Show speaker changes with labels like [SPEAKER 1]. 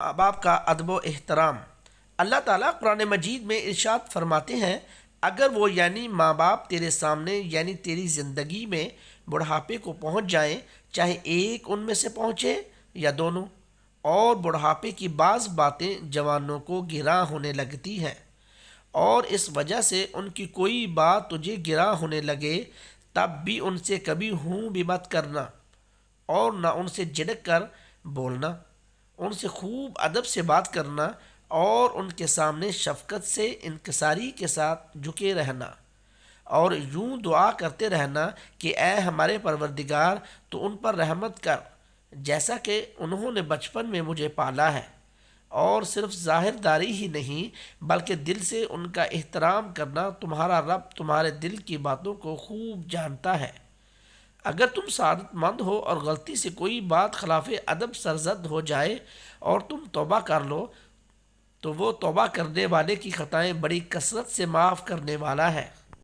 [SPEAKER 1] ماں باپ کا ادب و احترام۔ اللہ تعالیٰ قرآن مجید میں ارشاد فرماتے ہیں، اگر وہ یعنی ماں باپ تیرے سامنے یعنی تیری زندگی میں بڑھاپے کو پہنچ جائیں، چاہے ایک ان میں سے پہنچے یا دونوں، اور بڑھاپے کی بعض باتیں جوانوں کو گراں ہونے لگتی ہیں اور اس وجہ سے ان کی کوئی بات تجھے گراں ہونے لگے، تب بھی ان سے کبھی ہوں بھی مت کرنا اور نہ ان سے جھڑک کر بولنا، ان سے خوب ادب سے بات کرنا اور ان کے سامنے شفقت سے انکساری کے ساتھ جھکے رہنا اور یوں دعا کرتے رہنا کہ اے ہمارے پروردگار تو ان پر رحمت کر جیسا کہ انہوں نے بچپن میں مجھے پالا ہے، اور صرف ظاہر داری ہی نہیں بلکہ دل سے ان کا احترام کرنا، تمہارا رب تمہارے دل کی باتوں کو خوب جانتا ہے۔ اگر تم سعادت مند ہو اور غلطی سے کوئی بات خلاف ادب سرزد ہو جائے اور تم توبہ کر لو تو وہ توبہ کرنے والے کی خطائیں بڑی کثرت سے معاف کرنے والا ہے۔